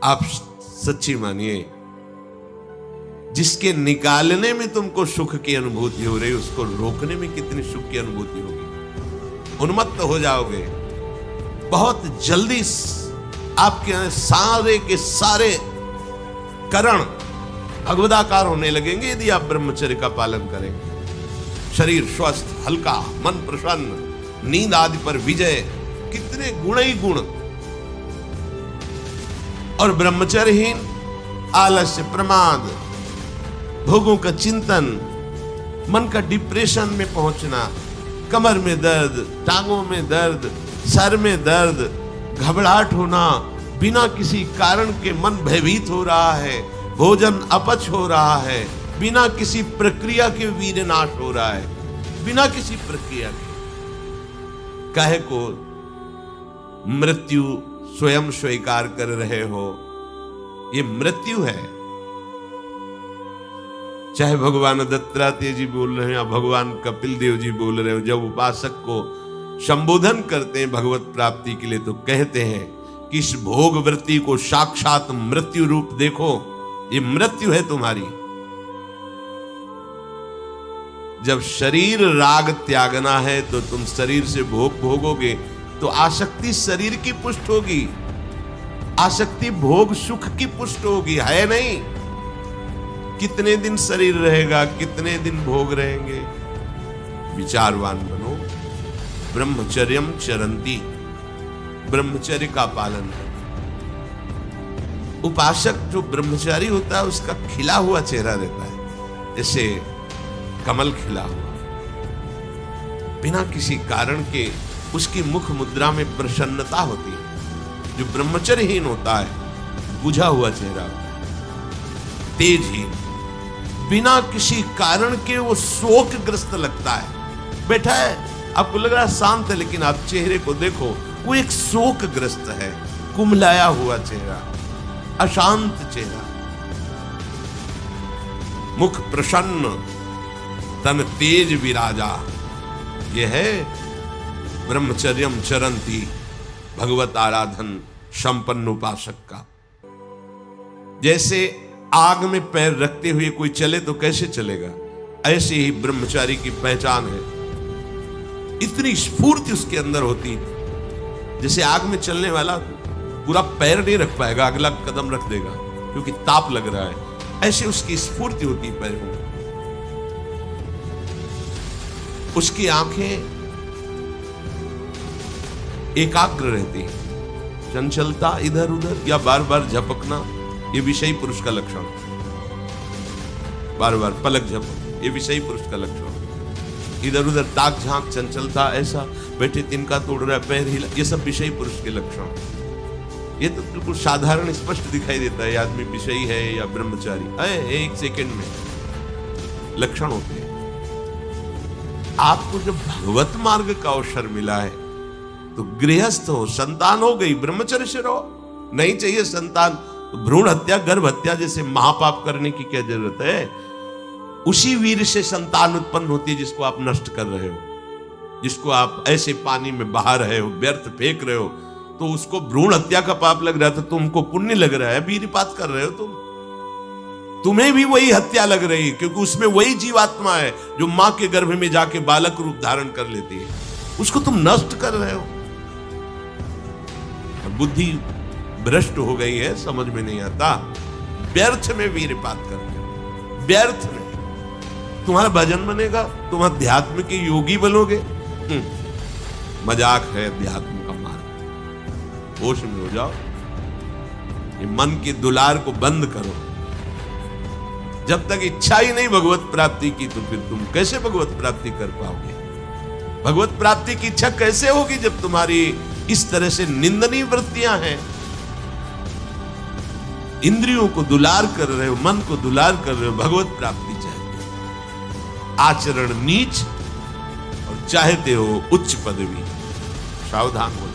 आप सच्ची मानिए, जिसके निकालने में तुमको सुख की अनुभूति हो रही, उसको रोकने में कितनी सुख की अनुभूति होगी। उन्मत्त हो जाओगे, बहुत जल्दी आपके सारे के सारे करण भगवदाकार होने लगेंगे यदि आप ब्रह्मचर्य का पालन करेंगे। शरीर स्वस्थ, हल्का, मन प्रसन्न, नींद आदि पर विजय, कितने गुण ही गुण। और ब्रह्मचर्यहीन आलस्य, प्रमाद, भोगों का चिंतन, मन का डिप्रेशन में पहुंचना, कमर में दर्द, टांगों में दर्द, सर में दर्द, घबराहट होना, बिना किसी कारण के मन भयभीत हो रहा है, भोजन अपच हो रहा है, बिना किसी प्रक्रिया के वीरनाश हो रहा है, बिना किसी प्रक्रिया के। काहे को मृत्यु स्वयं स्वीकार कर रहे हो, ये मृत्यु है। चाहे भगवान दत्तात्रेय जी बोल रहे हैं या भगवान कपिल देव जी बोल रहे हो, जब उपासक को संबोधन करते हैं भगवत प्राप्ति के लिए तो कहते हैं कि इस भोग वृत्ति को साक्षात मृत्यु रूप देखो, ये मृत्यु है तुम्हारी। जब शरीर राग त्यागना है तो तुम शरीर से भोग भोगोगे तो आसक्ति शरीर की पुष्ट होगी, आसक्ति भोग सुख की पुष्ट होगी, है नहीं। कितने दिन शरीर रहेगा, कितने दिन भोग रहेंगे। विचारवान बनो। ब्रह्मचर्यम चरंती, ब्रह्मचर्य का पालन है। उपासक जो ब्रह्मचारी होता है उसका खिला हुआ चेहरा रहता है, जैसे कमल खिला हुआ, बिना किसी कारण के उसकी मुख मुद्रा में प्रसन्नता होती है। जो ब्रह्मचर्यहीन होता है बुझा हुआ चेहरा होता है, तेजहीन, बिना किसी कारण के वो शोकग्रस्त लगता है। बैठा है, आपको लग रहा है शांत है, लेकिन आप चेहरे को देखो, वो एक शोकग्रस्त है, कुम्हलाया हुआ चेहरा, अशांत चेहरा। मुख प्रसन्न, तन तेज विराजा, यह है ब्रह्मचर्यम चरंती, भगवत आराधन संपन्न उपासक का। जैसे आग में पैर रखते हुए कोई चले तो कैसे चलेगा, ऐसे ही ब्रह्मचारी की पहचान है। इतनी स्फूर्ति उसके अंदर होती, जैसे आग में चलने वाला पूरा पैर नहीं रख पाएगा, अगला कदम रख देगा क्योंकि ताप लग रहा है, ऐसे उसकी स्फूर्ति होती पैरों में। उसकी आंखें एकाग्र रहती, चंचलता इधर उधर या बार बार झपकना, ये विषयी पुरुष का लक्षण। बार बार पलक झपक, ये विषयी पुरुष का लक्षण। इधर उधर ताक झांक, चंचलता, ऐसा बैठे तिनका तोड़ रहा है, पैर हिला, ये सब विषयी पुरुष के लक्षण। ये तो बिल्कुल साधारण स्पष्ट दिखाई देता है आदमी विषयी है या ब्रह्मचारी, एक सेकंड में लक्षण होते हैं। आपको जब भगवत मार्ग का अवसर मिला है तो गृहस्थ हो, संतान हो गई, ब्रह्मचर्य से रहो। नहीं चाहिए संतान, भ्रूण हत्या, गर्भ हत्या जैसे महापाप करने की क्या जरूरत है। उसी वीर से संतान उत्पन्न होती है जिसको आप नष्ट कर रहे हो, जिसको आप ऐसे पानी में बहा रहे हो, व्यर्थ फेंक रहे हो, तो उसको भ्रूण हत्या का पाप लग रहा है, तो तुमको पुण्य लग रहा है, वीरपात कर रहे हो तुम्हें भी वही हत्या लग रही है, क्योंकि उसमें वही जीवात्मा है जो मां के गर्भ में जाके बालक रूप धारण कर लेती है, उसको तुम नष्ट कर रहे हो। बुद्धि भ्रष्ट हो गई है, समझ में नहीं आता, व्यर्थ में वीरपात कर रहे हो, व्यर्थ में। तुम्हारा भजन बनेगा, तुम अध्यात्म के योगी बनोगे, मजाक है अध्यात्म का मार्ग। होश में हो जाओ, ये मन के दुलार को बंद करो। जब तक इच्छा ही नहीं भगवत प्राप्ति की, तो फिर तुम कैसे भगवत प्राप्ति कर पाओगे। भगवत प्राप्ति की इच्छा कैसे होगी जब तुम्हारी इस तरह से निंदनीय वृत्तियां हैं। इंद्रियों को दुलार कर रहे हो, मन को दुलार कर रहे हो, भगवत प्राप्ति चाहते, आचरण नीच और चाहते हो उच्च पदवी। सावधान हो।